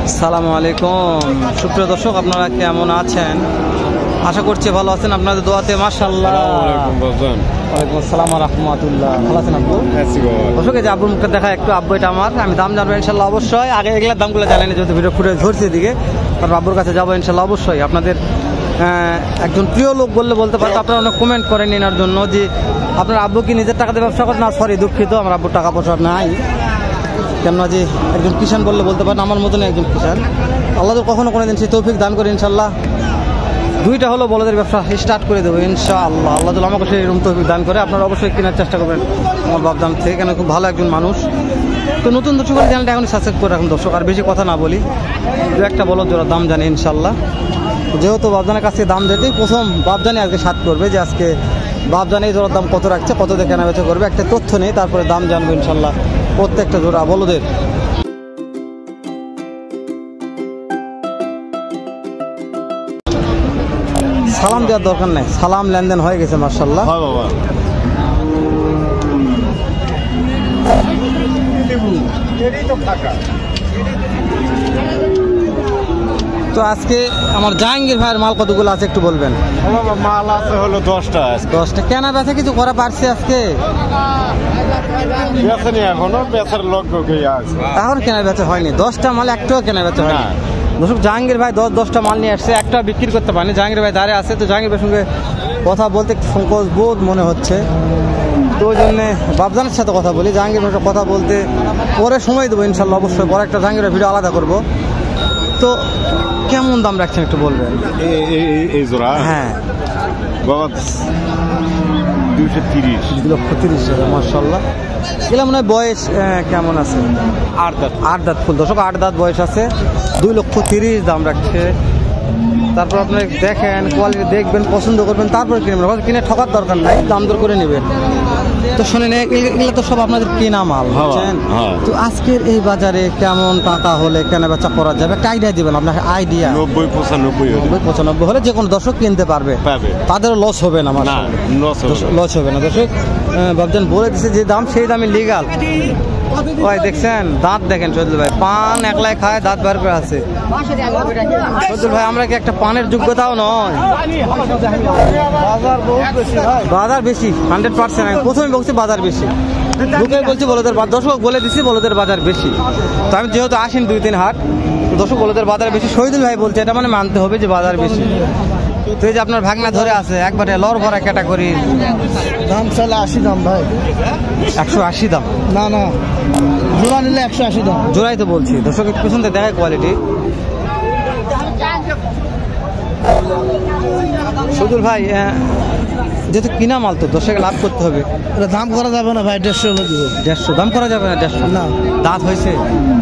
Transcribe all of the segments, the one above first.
আসসালামু আলাইকুম সুপ্রিয় দর্শক, আপনারা কেমন আছেন? আশা করছি ভালো আছেন। আপনাদের দোয়াতে মাশাআল্লাহ। ওয়ালাইকুম আসসালাম ওয়া রাহমাতুল্লাহ। ভালো আছেন আব্বু? দর্শক, এই যে আব্বুর মুখটা দেখা একটু, আব্বু এটা আমার, আমি দাম জানবো ইনশাল্লাহ অবশ্যই। আগে এগুলোর দামগুলো জানেনি, যেহেতু ভিডিও ফুটে ধরছে এদিকে, তারপর আব্বুর কাছে যাবো ইনশাল্লাহ অবশ্যই। আপনাদের একজন প্রিয় লোক বললে বলতে পারতো, আপনারা অনেক কমেন্ট করেন এনার জন্য যে আপনার আব্বু কি নিজের টাকাতে ব্যবসা করেন? না, সরি দুঃখিত, আমার আব্বুর টাকা পয়সা নাই। কেননা যে একজন কিষান বললে বলতে পারেন, আমার মতনই একজন কিষান। আল্লাহ তো কখনো কোনো দিন সেই তৌফিক দান করে ইনশাল্লাহ। দুইটা হলো বলদের ব্যবসা স্টার্ট করে দেবো ইনশাআল্লাহ। আল্লাহ তাআলা আমাকে সেই এরকম তৌফিক দান করে। আপনারা অবশ্যই কেনার চেষ্টা করবেন আমার বাপদাম থেকে, কেন খুব ভালো একজন মানুষ। তো নতুন দর্শক চ্যানেলটা এখন সাবস্ক্রাইব করে রাখুন দর্শক। আর বেশি কথা না বলি, দু একটা বলদ জোড়া দাম জানি ইনশাল্লাহ। যেহেতু বাপজানের কাছে দাম যেতেই প্রথম বাপজানি আজকে সাত করবে যে আজকে বাপজানি জোড়ার দাম কত রাখছে, কত দিয়ে কেনা বেচা করবে, একটা তথ্য নেই, তারপরে দাম জানবো ইনশাল্লাহ প্রত্যেকটা জোড়া বলদের। সালাম দেওয়ার দরকার নেই, সালাম লেনদেন হয়ে গেছে মাশাআল্লাহ। তো আজকে আমার জাহাঙ্গীর ভাইয়ের মাল কতগুলো আছে একটু বলবেন? মাল আছে হলো 10টা। 10টা কেনা বেচা কিছু করা পারছে আজকে? বেচেনি, এখনো বেচার লক্ষ্য আছে, এখন কেনা বেচা হয়নি। 10টা মাল একটাও কেনা বেচা হয়নি দর্শক। জাহাঙ্গীর ভাই 10টা মাল নিয়ে আসছে, একটা বিক্রি করতে পারেনি। জাহাঙ্গীর ভাই দাঁড়িয়ে আছে, তো জাহাঙ্গীর ভাইয়ের সঙ্গে কথা বলতে সংকোচ বোধ মনে হচ্ছে, তো ওই জন্যে বাপজানের সাথে কথা বলি। জাহাঙ্গীর ভাইয়ের সাথে কথা বলতে পরে সময় দেবো ইনশাল্লাহ অবশ্যই, পরে একটা জাহাঙ্গীর ভিডিও আলাদা করবো। তো কেমন দাম রাখছেন একটু বলবেন? এই জোড়া হ্যাঁ 230 মাশাআল্লাহ। এগুলো মনে হয় বয়স কেমন আছে? 8 দাঁত ফুল দর্শক, 8 দাঁত বয়স আছে। 2,30,000 দাম রাখছে। তারপর আপনি দেখেন, কোয়ালিটি দেখবেন, পছন্দ করবেন, তারপরে কিনবেন। কিনে ঠকার দরকার নাই, দাম দর করে নেবেন। তো শোনেন, এগুলো তো সব আপনাদের কেনা মাল, বুঝছেন? তো আজকের এই বাজারে কেমন টাকা হলে কেনা বেচা করা যাবে একটা আইডিয়া দিবেন, আপনার আইডিয়া। 90-95 হলে যে কোনো দর্শক কিনতে পারবে, তাদেরও লস হবে না, লস হবে না দর্শক। বাবজান বলে দিচ্ছে যে দাম, সেই দামে লিগাল। ভাই দেখছেন, দাঁত দেখেন শহীদুল ভাই, পান একলাই খায়, দাঁত বার করে আছে শহীদুল ভাই। আমরা কি একটা পানের যোগ্যতাও নয়? বাজার বেশি 100%। আমি প্রথমে বলছি বাজার বেশি, ঢুকে বলছি বলদের দর্শক বলে দিচ্ছি বলদের বাজার বেশি। তো আমি যেহেতু আসেন 2-3 হাট, দর্শক বলদের বাজার বেশি। শহীদুল ভাই বলছে, এটা মানে মানতে হবে যে বাজার বেশি। তো এই যে আপনার ভাগনা ধরে আছে একবারে লর ভরা ক্যাটাগরি, দাম চাইলে 80 দাম ভাই। 180 দাম? না না, জোড়া নিলে 180 দাম। জোড়াই তো বলছি দর্শক, পিছন থেকে দেখায় কোয়ালিটি। শহীদুল ভাই যেহেতু কিনা মাল, তো দর্শকে লাভ করতে হবে। দাম করা যাবে না ভাই, 150 হলে দিব। 150 দাম করা যাবে না? 150 না। দাঁত হয়েছে?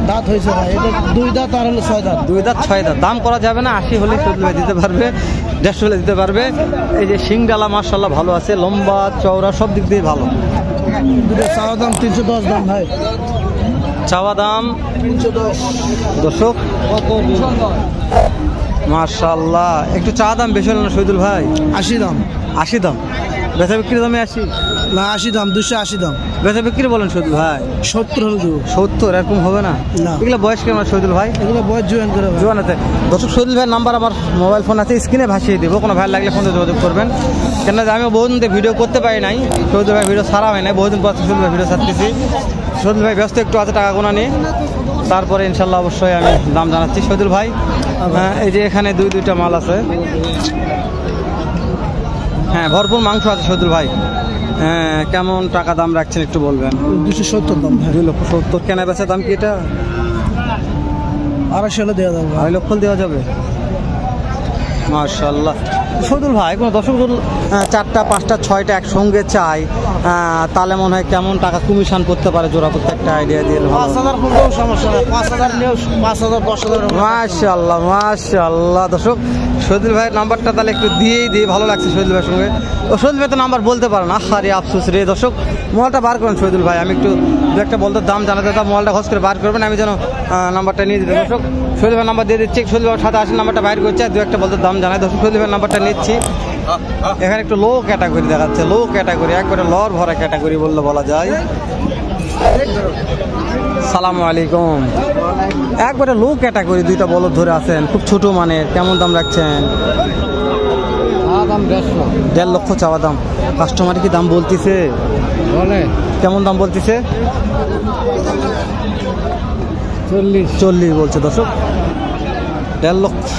দাঁত হয়েছে ভাই, এটা 2 দাঁত আর হলো 6 দাঁত। 2 দাঁত 6 দাঁত দাম করা যাবে না। 80 হলে শহীদুল ভাই দিতে পারবে, 150 হলে দিতে পারবে। এই যে শিংডালা মাশাআল্লাহ ভালো আছে, লম্বা চওড়া সব দিক দিয়ে ভালো। দুটো চাওয়া দাম 310 দাম ভাই। চাওয়া দাম 310 দর্শক মাশাআল্লাহ। একটু চা দাম বেশি হলো না শহীদুল ভাই? 80 দাম। 80 দাম বেচা বিক্রি দামে 80 না, 80 দাম, 280 দাম বেচা বিক্রি বলেন শহীদুল ভাই? 70 হলে দেবো। 70 এরকম হবে না? এগুলো বয়স কেমন শহীদুল ভাই? এগুলো বয়স জোয়ান করে ভাই। জোয়ান আছে দর্শক। শহীদুল ভাইয়ের নাম্বার আমার মোবাইল ফোন আছে, স্ক্রিনে ভাসিয়ে দেবো, কোনো ভাই লাগলে ফোনে যোগাযোগ করবেন। কেন আমি বহুদিন ভিডিও করতে পারি নাই, শহীদুল ভাই ভিডিও ছাড়া হয় নাই, বহুদিন পর শহীদুল ভাই ভিডিও ছাড়তেছি। শহীদুল ভাই ব্যস্ত একটু আছে, টাকা গোনা নিয়ে, তারপরে ইনশাল্লাহ অবশ্যই আমি দাম জানাচ্ছি শহীদুল ভাই। এই যে এখানে 2-2টা মাল আছে, হ্যাঁ ভরপুর মাংস আছে শহীদুল ভাই। হ্যাঁ, কেমন টাকা দাম রাখছেন একটু বলবেন? 270 দাম ভাই। 2,70,000 কেনা বেচা দাম কি এটা? 250 হলে দেওয়া যাবে। 2.5 লক্ষ দেওয়া যাবে মাশাআল্লাহ। শহীদুল ভাই কোনো দর্শক 4টা 5টা 6টা একসঙ্গে চাই, তাহলে মনে হয় কেমন টাকা কমিশন করতে পারে জোড়া করতে, একটা আইডিয়া দিয়ে? 5000 কোনটাও সমস্যা নেই, 5000 নিয়েও 5000 10,000 মাশাআল্লাহ মাশাআল্লাহ। দর্শক শহীদুল ভাইয়ের নাম্বারটা তাহলে একটু দিয়েই দিয়ে, ভালো লাগছে শহীদুল ভাইয়ের সঙ্গে। ও শহীদুল ভাই তো নাম্বার বলতে পারে না, আরে আফসোস রে। দর্শক মোবাইলটা বার করেন শহীদুল ভাই, আমি একটু 2-একটা বলতে দাম জানাতে, তা মোবাইলটা খরচ করে বার করবেন, আমি যেন নাম্বারটা নিয়ে দিতে। দর্শক শহীদুল ভাই নাম্বার দিয়ে দিচ্ছি, শহীদুল ভাই 780 নাম্বারটা বাইর করছে, 2-একটা বলতে দাম জানাই। দর্শক শহীদুল ভাই নাম্বারটা নিচ্ছি। এখানে একটু লো ক্যাটাগরি দেখাচ্ছে, লো ক্যাটাগরি একবারে লর ভরা ক্যাটাগরি বললে বলা যায়। আসসালামু আলাইকুম। একবারে লো ক্যাটাগরি দুইটা বলদ ধরে আছেন, খুব ছোট মানের, কেমন দাম রাখছেন? দাম 1.5 লক্ষ চাওয়া দাম। কাস্টমার কি দাম বলতেছে? বলে কেমন দাম বলতেছে? 40 বলছে দর্শক। 1.5 লক্ষ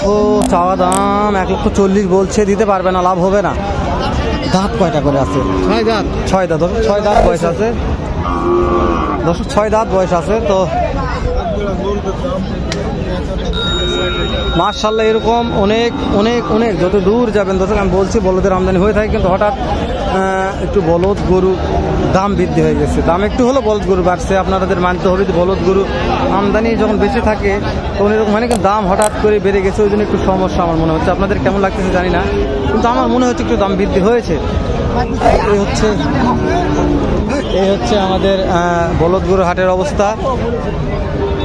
চাওয়া দাম, 1,40,000 বলছে। দিতে পারবে না, লাভ হবে না। দাঁত কয়টা করে আছে? 6 দাঁত। 6 দাঁত দর্শক, 6 দাঁত বয়স আছে দর্শক, 6 দাঁত বয়স আছে। তো মাশাআল্লাহ এরকম অনেক অনেক অনেক যত দূর যাবেন দর্শক, আমি বলছি বলদের আমদানি হয়ে থাকে, কিন্তু হঠাৎ একটু বলদ গরু দাম বৃদ্ধি হয়ে গেছে। দাম একটু হলো বলদ গরু বাড়ছে, আপনাদের মানতে হবে যে বলদ গরু আমদানি যখন বেশি থাকে তখন এরকম মানে কিন্তু দাম হঠাৎ করে বেড়ে গেছে, ওই জন্য একটু সমস্যা আমার মনে হচ্ছে। আপনাদের কেমন লাগতেছে জানি না, কিন্তু আমার মনে হচ্ছে একটু দাম বৃদ্ধি হয়েছে। এই হচ্ছে আমাদের বলদ গরু হাটের অবস্থা।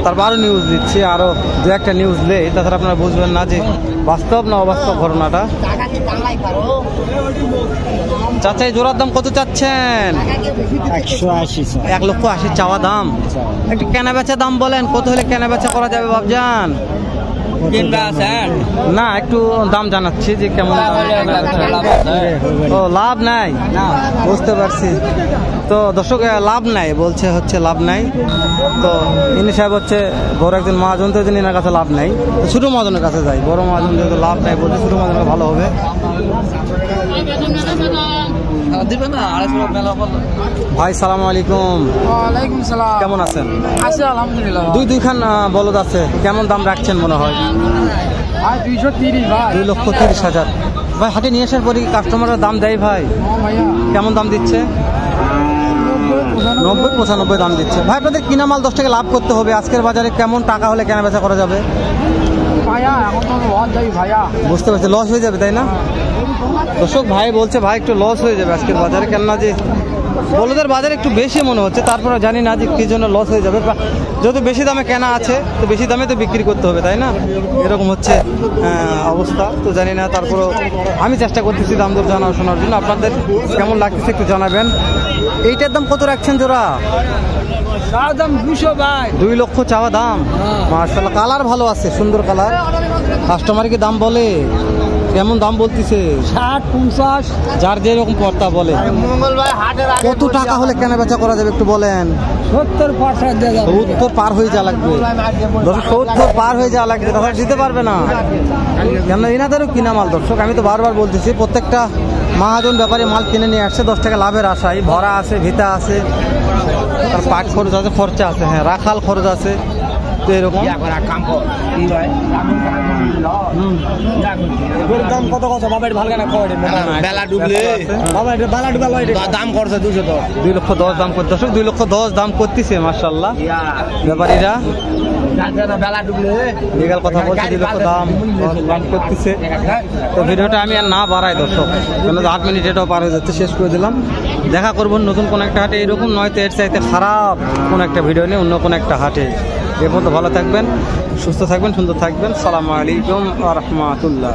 তারপর আরও নিউজ দিচ্ছি, আরও দু একটা নিউজ নেই, তাছাড়া আপনারা বুঝবেন না যে বাস্তব না অবাস্তব ঘটনাটা। চাচা এই জোড়ার দাম কত চাচ্ছেন? 1,80,000 চাওয়া দাম। একটু কেনা বেচা দাম বলেন, কত হলে কেনা বেচা করা যাবে বাবজান? না একটু দাম জানাচ্ছি যে কেমন ও লাভ নাই, বুঝতে পারছি। তো দর্শক লাভ নাই বলছে, হচ্ছে লাভ নাই। তো ইনি সাহেব হচ্ছে বড় একজন মহাজন, তো এনার কাছে লাভ নাই। ছোট মহাজনের কাছে যাই, বড় মহাজন যেহেতু লাভ নাই বলছে, ছোট মহাজনের ভালো হবে। ভাই সালাম আলাইকুম। ওয়ালাইকুম সালাম। কেমন আছেন? আছে আলহামদুলিল্লাহ। দুইখান বলদ আছে, কেমন দাম রাখছেন মনে হয়? 230 ভাই। 2,30,000 ভাই। হাটে নিয়ে আসার পরে কাস্টমাররা দাম দেয় ভাই? ভাইয়া কেমন দাম দিচ্ছে? 90-95 দাম দিচ্ছে ভাই। আপনাদের কিনা মাল 10 টাকা লাভ করতে হবে। আজকের বাজারে কেমন টাকা হলে কেনা বেচা করা যাবে? ভাইয়া এখন তো লস যাই ভাইয়া। বুঝতে পারছি, লস হয়ে যাবে তাই না দর্শক? ভাই বলছে ভাই একটু লস হয়ে যাবে আজকের বাজারে, কেননা যে বলদের বাজারে একটু বেশি মনে হচ্ছে। তারপরে জানি না যে কি জন্য লস হয়ে যাবে। যেহেতু বেশি দামে কেনা আছে, তো বেশি দামে তো বিক্রি করতে হবে তাই না? এরকম হচ্ছে অবস্থা। তো জানি না, তারপরে আমি চেষ্টা করতেছি দাম দর জানা শোনার জন্য। আপনাদের কেমন লাগতেছে একটু জানাবেন। এইটার দাম কত রাখছেন জোড়া? দাম 200 ভাই। 2 লক্ষ চাওয়া দাম। মাশাআল্লাহ, কালার ভালো আছে, সুন্দর কালার। কাস্টমার কি দাম বলে? কেমন দাম বলতেছে? 60-50 যার যেরকম পর্তা বলে। মঙ্গলবার হাটের আগে কত টাকা হলে কেনা বেচা করা যাবে একটু বলেন? 70 পার হয়ে যাওয়া লাগবে। 70 পার হয়ে যাওয়া লাগবে, তাহলে দিতে পারবে না। কেন এনাদেরও কিনা মাল দর্শক, আমি তো বারবার বলতেছি, প্রত্যেকটা মহাজন ব্যাপারে মাল কিনে নিয়ে আসছে 10 টাকা লাভের আশায়। ভরা আছে, ভিতা আছে, তার পাট খরচ আছে, খরচা আছে, হ্যাঁ রাখাল খরচ আছে। তো এরকম দাম কত কত বাবা ভালো কেনা করে বেলা ডুবলে বাবা এটা বেলা ডুবে দাম করছে 210। 2,10,000 দাম করতে দর্শক, 2,10,000 দাম করতেছে মাশাআল্লাহ ব্যাপারীরা। বেলা ডুবলে লিগাল কথা বলছে, 2,00,000 দাম করতেছে। তো ভিডিওটা আমি আর না বাড়াই দর্শক, কেন 8 মিনিট এটাও পার হয়ে যাচ্ছে, শেষ করে দিলাম। দেখা করবো নতুন কোন একটা হাটে, এরকম নয়তো এর চাইতে খারাপ কোন একটা ভিডিও নিয়ে অন্য কোন একটা হাটে। এ পর্যন্ত ভালো থাকবেন, সুস্থ থাকবেন, সুন্দর থাকবেন। সালামু আলাইকুম ওয়া রাহমাতুল্লাহ।